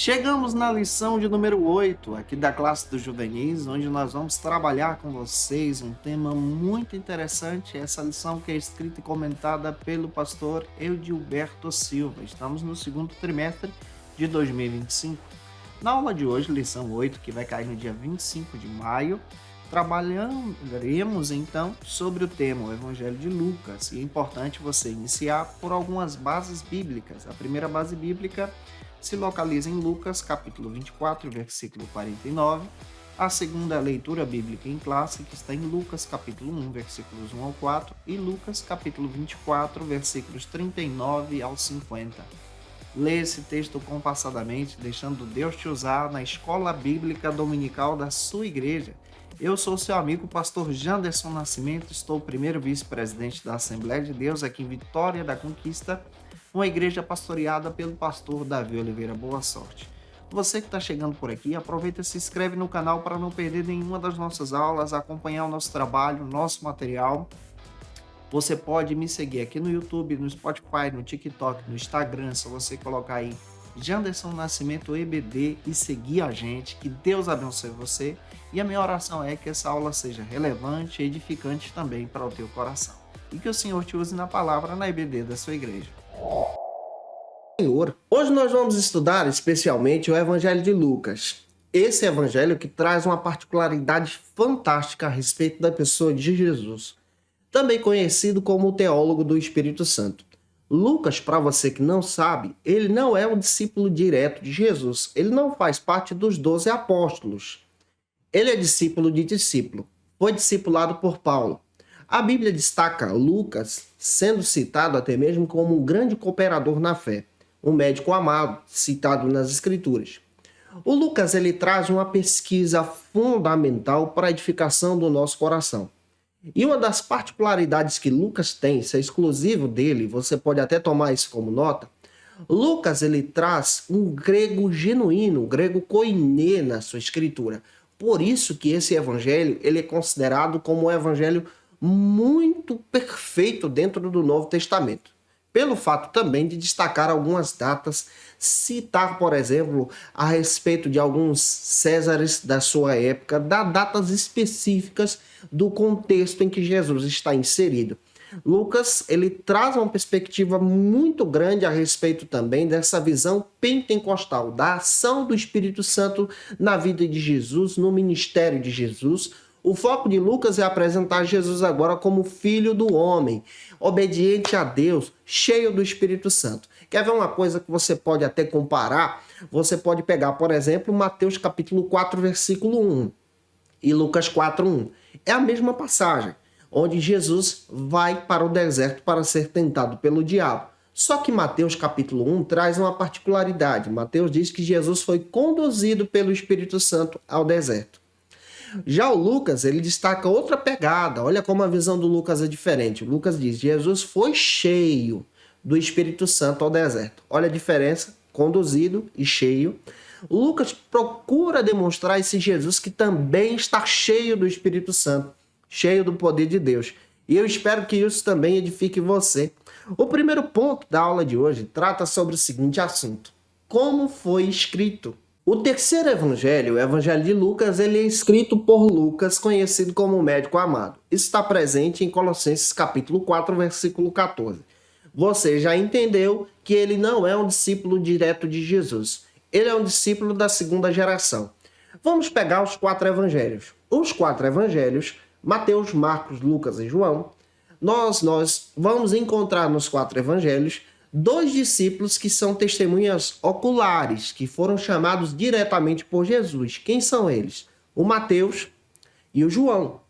Chegamos na lição de número 8, aqui da classe dos juvenis, onde nós vamos trabalhar com vocês um tema muito interessante, essa lição que é escrita e comentada pelo pastor Eudilberto Silva. Estamos no segundo trimestre de 2025. Na aula de hoje, lição 8, que vai cair no dia 25 de maio, trabalharemos então sobre o tema o Evangelho de Lucas. E é importante você iniciar por algumas bases bíblicas. A primeira base bíblica se localiza em Lucas, capítulo 24, versículo 49. A segunda leitura bíblica em classe, que está em Lucas, capítulo 1, versículos 1 ao 4, e Lucas, capítulo 24, versículos 39 ao 50. Lê esse texto compassadamente, deixando Deus te usar na escola bíblica dominical da sua igreja. Eu sou seu amigo, pastor Janderson Nascimento, estou o primeiro vice-presidente da Assembleia de Deus aqui em Vitória da Conquista, uma igreja pastoreada pelo pastor Davi Oliveira. Boa sorte. Você que está chegando por aqui, aproveita e se inscreve no canal para não perder nenhuma das nossas aulas, acompanhar o nosso trabalho, o nosso material. Você pode me seguir aqui no YouTube, no Spotify, no TikTok, no Instagram, só você colocar aí Janderson Nascimento EBD e seguir a gente. Que Deus abençoe você. E a minha oração é que essa aula seja relevante e edificante também para o teu coração. E que o Senhor te use na palavra na EBD da sua igreja. Senhor, hoje nós vamos estudar especialmente o Evangelho de Lucas. Esse evangelho que traz uma particularidade fantástica a respeito da pessoa de Jesus, também conhecido como o teólogo do Espírito Santo. Lucas, para você que não sabe, ele não é um discípulo direto de Jesus. Ele não faz parte dos 12 apóstolos. Ele é discípulo de discípulo. Foi discipulado por Paulo. A Bíblia destaca Lucas, sendo citado até mesmo como um grande cooperador na fé, um médico amado, citado nas Escrituras. O Lucas ele traz uma pesquisa fundamental para a edificação do nosso coração. E uma das particularidades que Lucas tem, isso é exclusivo dele, você pode até tomar isso como nota, Lucas ele traz um grego genuíno, um grego koiné na sua escritura. Por isso que esse evangelho ele é considerado como um evangelho muito perfeito dentro do Novo Testamento. Pelo fato também de destacar algumas datas, citar, por exemplo, a respeito de alguns Césares da sua época, dar datas específicas do contexto em que Jesus está inserido. Lucas, ele traz uma perspectiva muito grande a respeito também dessa visão pentecostal, da ação do Espírito Santo na vida de Jesus, no ministério de Jesus. O foco de Lucas é apresentar Jesus agora como filho do homem, obediente a Deus, cheio do Espírito Santo. Quer ver uma coisa que você pode até comparar? Você pode pegar, por exemplo, Mateus capítulo 4, versículo 1 e Lucas 4, 1. É a mesma passagem, onde Jesus vai para o deserto para ser tentado pelo diabo. Só que Mateus capítulo 1 traz uma particularidade. Mateus diz que Jesus foi conduzido pelo Espírito Santo ao deserto. Já o Lucas, ele destaca outra pegada. Olha como a visão do Lucas é diferente. O Lucas diz, Jesus foi cheio do Espírito Santo ao deserto. Olha a diferença, conduzido e cheio. O Lucas procura demonstrar esse Jesus que também está cheio do Espírito Santo, cheio do poder de Deus. E eu espero que isso também edifique você. O primeiro ponto da aula de hoje trata sobre o seguinte assunto. Como foi escrito? O terceiro evangelho, o evangelho de Lucas, ele é escrito por Lucas, conhecido como o médico amado. Isso está presente em Colossenses capítulo 4, versículo 14. Você já entendeu que ele não é um discípulo direto de Jesus. Ele é um discípulo da segunda geração. Vamos pegar os 4 evangelhos. Os 4 evangelhos, Mateus, Marcos, Lucas e João, nós vamos encontrar nos 4 evangelhos 2 discípulos que são testemunhas oculares, que foram chamados diretamente por Jesus. Quem são eles? O Mateus e o João.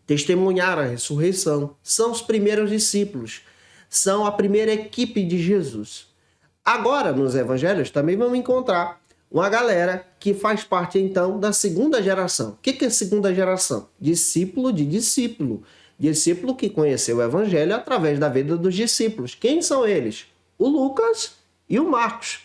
Testemunharam a ressurreição. São os primeiros discípulos. São a primeira equipe de Jesus. Agora, nos evangelhos, também vamos encontrar uma galera que faz parte, então, da segunda geração. O que é segunda geração? Discípulo de discípulo. Discípulo que conheceu o evangelho através da vida dos discípulos. Quem são eles? O Lucas e o Marcos.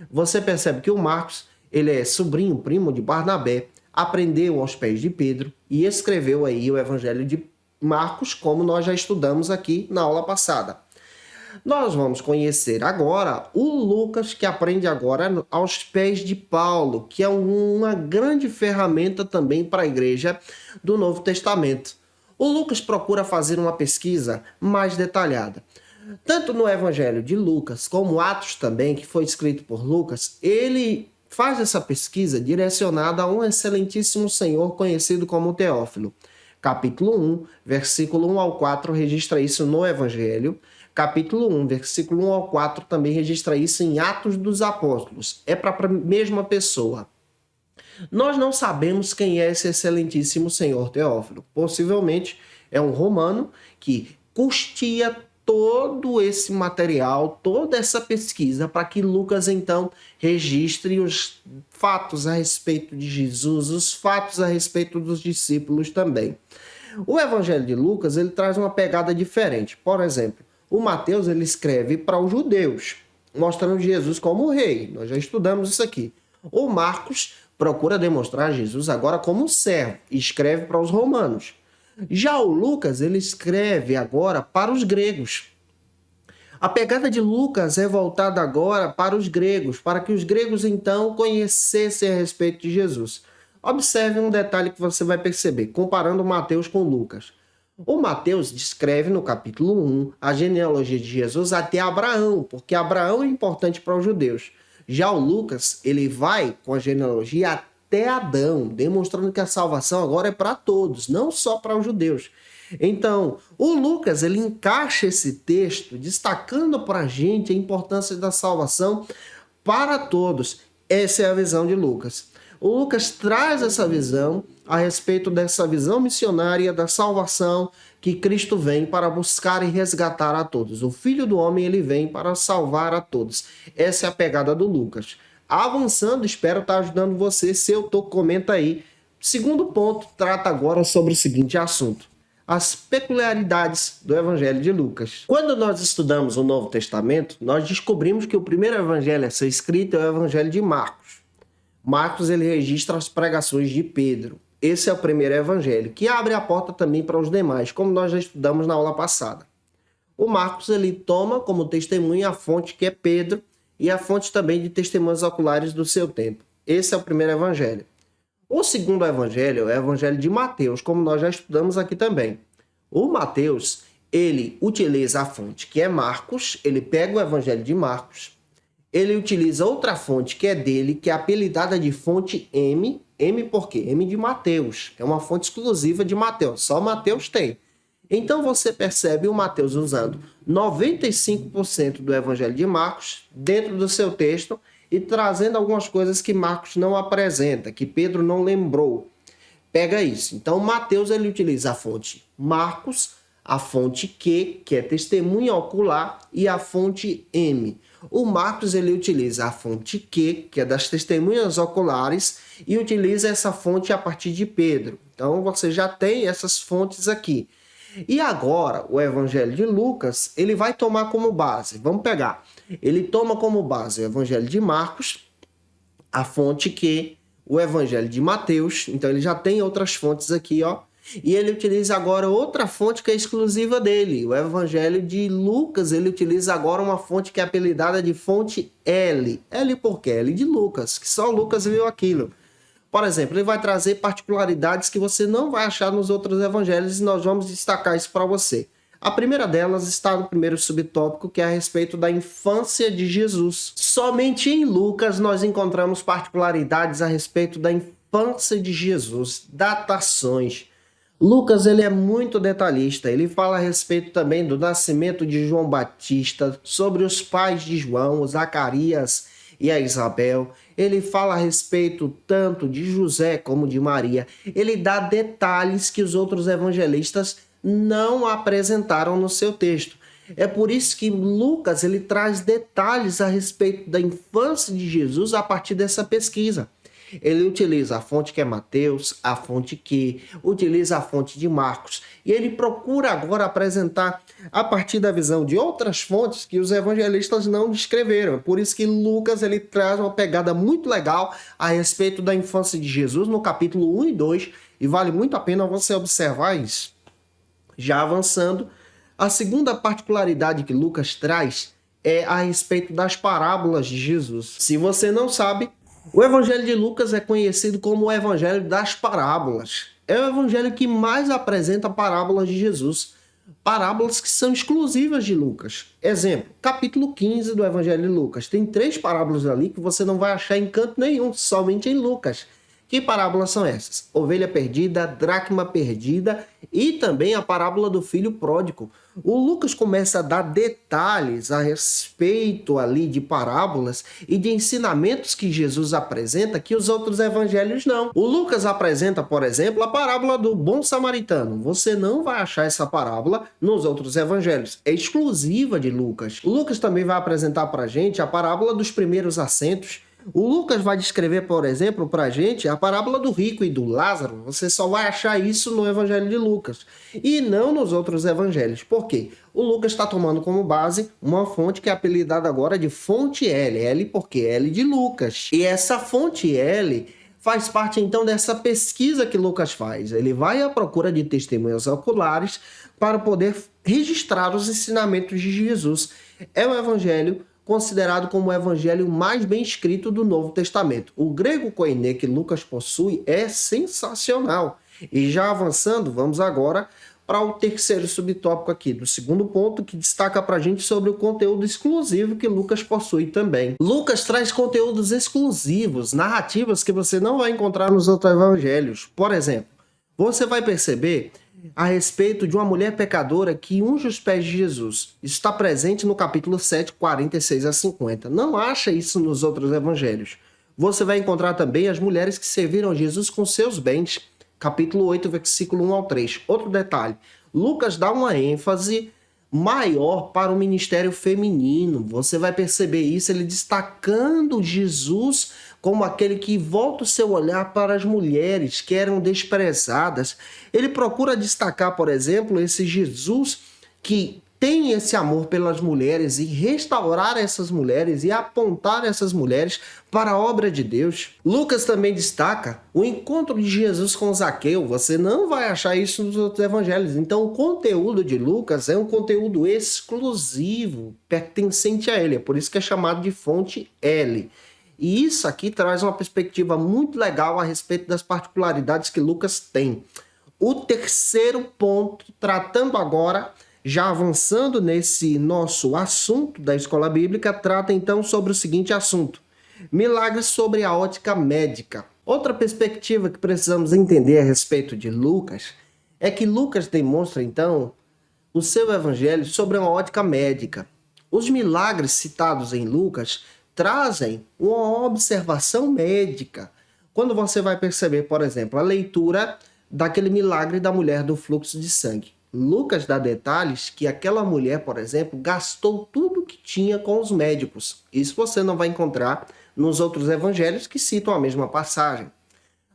Você percebe que o Marcos, ele é sobrinho, primo de Barnabé, aprendeu aos pés de Pedro e escreveu aí o evangelho de Marcos, como nós já estudamos aqui na aula passada. Nós vamos conhecer agora o Lucas, que aprende agora aos pés de Paulo, que é uma grande ferramenta também para a igreja do Novo Testamento. O Lucas procura fazer uma pesquisa mais detalhada. Tanto no Evangelho de Lucas, como Atos também, que foi escrito por Lucas, ele faz essa pesquisa direcionada a um excelentíssimo senhor conhecido como Teófilo. Capítulo 1, versículo 1 ao 4 registra isso no Evangelho. Capítulo 1, versículo 1 ao 4 também registra isso em Atos dos Apóstolos. É para a mesma pessoa. Nós não sabemos quem é esse excelentíssimo senhor Teófilo. Possivelmente é um romano que custia todo esse material, toda essa pesquisa, para que Lucas então registre os fatos a respeito de Jesus, os fatos a respeito dos discípulos também. O Evangelho de Lucas, ele traz uma pegada diferente. Por exemplo, o Mateus, ele escreve para os judeus, mostrando Jesus como rei. Nós já estudamos isso aqui. O Marcos procura demonstrar Jesus agora como servo e escreve para os romanos. Já o Lucas, ele escreve agora para os gregos. A pegada de Lucas é voltada agora para os gregos, para que os gregos então conhecessem a respeito de Jesus. Observe um detalhe que você vai perceber, comparando Mateus com Lucas. O Mateus descreve no capítulo 1 a genealogia de Jesus até Abraão, porque Abraão é importante para os judeus. Já o Lucas, ele vai com a genealogia até Adão, demonstrando que a salvação agora é para todos, não só para os judeus. Então, o Lucas, ele encaixa esse texto, destacando para a gente a importância da salvação para todos. Essa é a visão de Lucas. O Lucas traz essa visão a respeito dessa visão missionária da salvação que Cristo vem para buscar e resgatar a todos. O Filho do Homem, ele vem para salvar a todos. Essa é a pegada do Lucas. Avançando, espero estar ajudando você. Se eu estou, comenta aí. Segundo ponto, trata agora sobre o seguinte assunto: as peculiaridades do Evangelho de Lucas. Quando nós estudamos o Novo Testamento, nós descobrimos que o primeiro evangelho a ser escrito é o Evangelho de Marcos. Marcos, ele registra as pregações de Pedro. Esse é o primeiro evangelho, que abre a porta também para os demais, como nós já estudamos na aula passada. O Marcos, ele toma como testemunha a fonte que é Pedro e a fonte também de testemunhas oculares do seu tempo. Esse é o primeiro evangelho. O segundo evangelho é o evangelho de Mateus, como nós já estudamos aqui também. O Mateus, ele utiliza a fonte que é Marcos, ele pega o evangelho de Marcos, ele utiliza outra fonte que é dele, que é apelidada de fonte M. M por quê? M de Mateus. É uma fonte exclusiva de Mateus, só Mateus tem. Então você percebe o Mateus usando 95% do evangelho de Marcos dentro do seu texto e trazendo algumas coisas que Marcos não apresenta, que Pedro não lembrou. Pega isso. Então, Mateus, ele utiliza a fonte Marcos, a fonte Q, que é testemunha ocular, e a fonte M. O Marcos, ele utiliza a fonte Q, que é das testemunhas oculares, e utiliza essa fonte a partir de Pedro. Então, você já tem essas fontes aqui. E agora, o Evangelho de Lucas, ele vai tomar como base. Vamos pegar. Ele toma como base o Evangelho de Marcos, a fonte Q, o Evangelho de Mateus. Então, ele já tem outras fontes aqui, ó. E ele utiliza agora outra fonte que é exclusiva dele. O Evangelho de Lucas, ele utiliza agora uma fonte que é apelidada de fonte L. L por quê? L de Lucas, que só Lucas viu aquilo. Por exemplo, ele vai trazer particularidades que você não vai achar nos outros evangelhos e nós vamos destacar isso para você. A primeira delas está no primeiro subtópico, que é a respeito da infância de Jesus. Somente em Lucas nós encontramos particularidades a respeito da infância de Jesus, datações. Lucas, ele é muito detalhista, ele fala a respeito também do nascimento de João Batista, sobre os pais de João, Zacarias e a Isabel. Ele fala a respeito tanto de José como de Maria. Ele dá detalhes que os outros evangelistas não apresentaram no seu texto. É por isso que Lucas, ele traz detalhes a respeito da infância de Jesus a partir dessa pesquisa. Ele utiliza a fonte que é Mateus, a fonte que utiliza a fonte de Marcos. E ele procura agora apresentar a partir da visão de outras fontes que os evangelistas não descreveram. Por isso que Lucas, ele traz uma pegada muito legal a respeito da infância de Jesus no capítulo 1 e 2. E vale muito a pena você observar isso. Já avançando, A segunda particularidade que Lucas traz é a respeito das parábolas de Jesus. Se você não sabe, o Evangelho de Lucas é conhecido como o Evangelho das parábolas. É o evangelho que mais apresenta parábolas de Jesus. Parábolas que são exclusivas de Lucas. Exemplo, capítulo 15 do Evangelho de Lucas. Tem 3 parábolas ali que você não vai achar em canto nenhum, somente em Lucas. Que parábolas são essas? Ovelha perdida, dracma perdida e também a parábola do filho pródigo. O Lucas começa a dar detalhes a respeito ali de parábolas e de ensinamentos que Jesus apresenta que os outros evangelhos não. O Lucas apresenta, por exemplo, a parábola do bom samaritano. Você não vai achar essa parábola nos outros evangelhos. É exclusiva de Lucas. O Lucas também vai apresentar para a gente a parábola dos primeiros assentos. O Lucas vai descrever, por exemplo, para a gente a parábola do rico e do Lázaro. Você só vai achar isso no Evangelho de Lucas e não nos outros evangelhos. Por quê? O Lucas está tomando como base uma fonte que é apelidada agora de fonte L. L porque L de Lucas. E essa fonte L faz parte então dessa pesquisa que Lucas faz. Ele vai à procura de testemunhas oculares para poder registrar os ensinamentos de Jesus. É um evangelho considerado como o evangelho mais bem escrito do Novo Testamento. O grego koiné que Lucas possui é sensacional. E já avançando, vamos agora para o terceiro subtópico aqui, do segundo ponto, que destaca para a gente sobre o conteúdo exclusivo que Lucas possui também. Lucas traz conteúdos exclusivos, narrativas que você não vai encontrar nos outros evangelhos. Por exemplo, você vai perceber a respeito de uma mulher pecadora que unge os pés de Jesus. Isso está presente no capítulo 7, 46 a 50. Não acha isso nos outros evangelhos. Você vai encontrar também as mulheres que serviram a Jesus com seus bens. Capítulo 8, versículo 1 ao 3. Outro detalhe, Lucas dá uma ênfase maior para o ministério feminino. Você vai perceber isso, ele destacando Jesus como aquele que volta o seu olhar para as mulheres que eram desprezadas. Ele procura destacar, por exemplo, esse Jesus que tem esse amor pelas mulheres e restaurar essas mulheres e apontar essas mulheres para a obra de Deus. Lucas também destaca o encontro de Jesus com Zaqueu. Você não vai achar isso nos outros evangelhos. Então o conteúdo de Lucas é um conteúdo exclusivo, pertencente a ele. É por isso que é chamado de fonte L. E isso aqui traz uma perspectiva muito legal a respeito das particularidades que Lucas tem. O terceiro ponto, tratando agora, já avançando nesse nosso assunto da escola bíblica, trata então sobre o seguinte assunto: milagres sobre a ótica médica. Outra perspectiva que precisamos entender a respeito de Lucas é que Lucas demonstra então o seu evangelho sobre uma ótica médica. Os milagres citados em Lucas trazem uma observação médica. Quando você vai perceber, por exemplo, a leitura daquele milagre da mulher do fluxo de sangue. Lucas dá detalhes que aquela mulher, por exemplo, gastou tudo que tinha com os médicos. Isso você não vai encontrar nos outros evangelhos que citam a mesma passagem.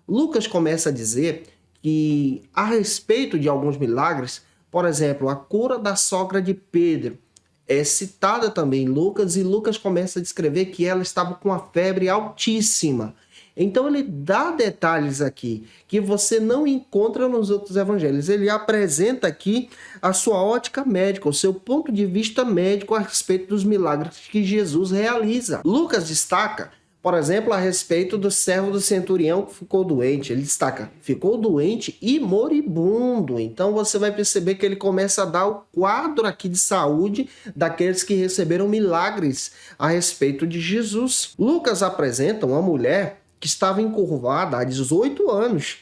Lucas começa a dizer que, a respeito de alguns milagres, por exemplo, a cura da sogra de Pedro, é citada também em Lucas, e Lucas começa a descrever que ela estava com uma febre altíssima. Então ele dá detalhes aqui que você não encontra nos outros evangelhos. Ele apresenta aqui a sua ótica médica, o seu ponto de vista médico a respeito dos milagres que Jesus realiza. Lucas destaca, por exemplo, a respeito do servo do centurião que ficou doente. Ele destaca, ficou doente e moribundo. Então você vai perceber que ele começa a dar o quadro aqui de saúde daqueles que receberam milagres a respeito de Jesus. Lucas apresenta uma mulher que estava encurvada há 18 anos.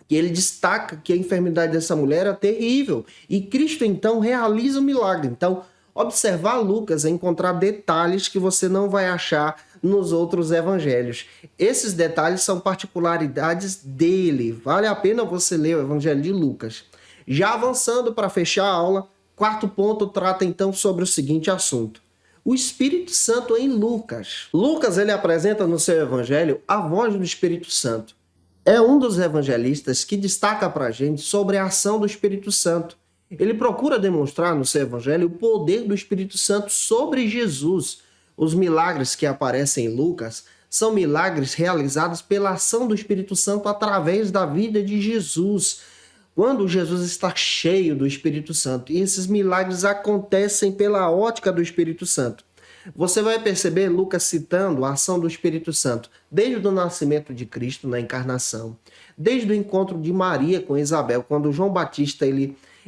E ele destaca que a enfermidade dessa mulher era terrível. E Cristo, então, realiza o milagre. Então, observar Lucas é encontrar detalhes que você não vai achar nos outros evangelhos. Esses detalhes são particularidades dele. Vale a pena você ler o Evangelho de Lucas. Já avançando para fechar a aula, quarto ponto trata, então, sobre o seguinte assunto: o Espírito Santo em Lucas. Lucas, ele apresenta no seu evangelho a voz do Espírito Santo. É um dos evangelistas que destaca para a gente sobre a ação do Espírito Santo. Ele procura demonstrar no seu evangelho o poder do Espírito Santo sobre Jesus. Os milagres que aparecem em Lucas são milagres realizados pela ação do Espírito Santo através da vida de Jesus. quando Jesus está cheio do Espírito Santo. E esses milagres acontecem pela ótica do Espírito Santo. Você vai perceber Lucas citando a ação do Espírito Santo desde o nascimento de Cristo na encarnação, desde o encontro de Maria com Isabel, quando João Batista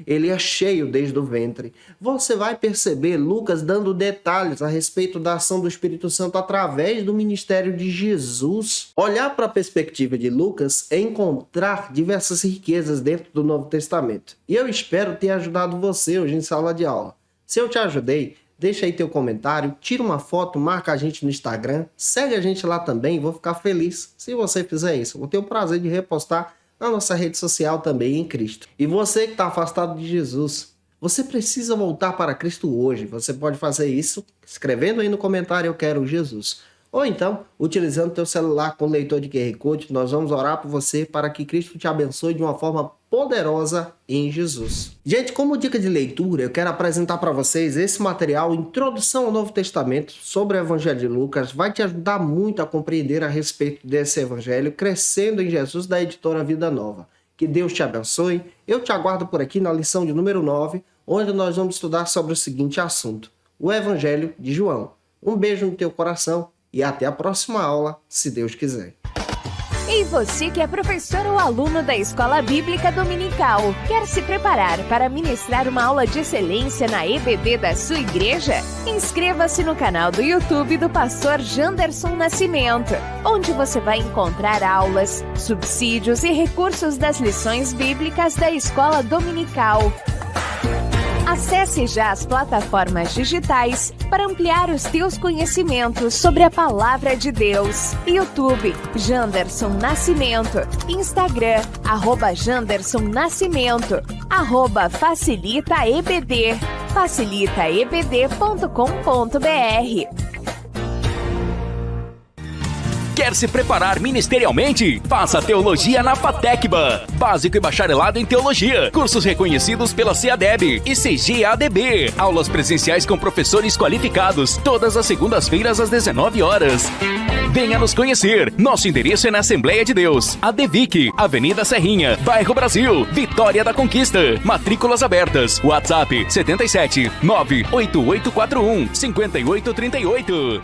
ele é cheio desde o ventre. Você vai perceber Lucas dando detalhes a respeito da ação do Espírito Santo através do ministério de Jesus. Olhar para a perspectiva de Lucas é encontrar diversas riquezas dentro do Novo Testamento. E eu espero ter ajudado você hoje em sala de aula. Se eu te ajudei, deixa aí teu comentário, tira uma foto, marca a gente no Instagram, segue a gente lá também, vou ficar feliz se você fizer isso. Vou ter o prazer de repostar na nossa rede social também em Cristo. E você que está afastado de Jesus, você precisa voltar para Cristo hoje. Você pode fazer isso escrevendo aí no comentário: eu quero Jesus. Ou então, utilizando teu celular com leitor de QR Code, nós vamos orar por você para que Cristo te abençoe de uma forma poderosa em Jesus. Gente, como dica de leitura, eu quero apresentar para vocês esse material, Introdução ao Novo Testamento, sobre o Evangelho de Lucas. Vai te ajudar muito a compreender a respeito desse Evangelho, Crescendo em Jesus, da editora Vida Nova. Que Deus te abençoe. Eu te aguardo por aqui na lição de número 9, onde nós vamos estudar sobre o seguinte assunto: o Evangelho de João. Um beijo no teu coração e até a próxima aula, se Deus quiser. E você que é professor ou aluno da Escola Bíblica Dominical, quer se preparar para ministrar uma aula de excelência na EBD da sua igreja? Inscreva-se no canal do YouTube do pastor Janderson Nascimento, onde você vai encontrar aulas, subsídios e recursos das lições bíblicas da Escola Dominical. Acesse já as plataformas digitais para ampliar os teus conhecimentos sobre a Palavra de Deus. YouTube, Janderson Nascimento. Instagram, @Janderson Nascimento. @FacilitaEBD. facilitaebd.com.br. Quer se preparar ministerialmente? Faça Teologia na FATECBA. Básico e bacharelado em Teologia. Cursos reconhecidos pela CEADEB e CGADB. Aulas presenciais com professores qualificados. Todas as segundas-feiras às 19 horas. Venha nos conhecer. Nosso endereço é na Assembleia de Deus. ADVIC, Avenida Serrinha, Bairro Brasil, Vitória da Conquista. Matrículas abertas. WhatsApp 77 98841 5838.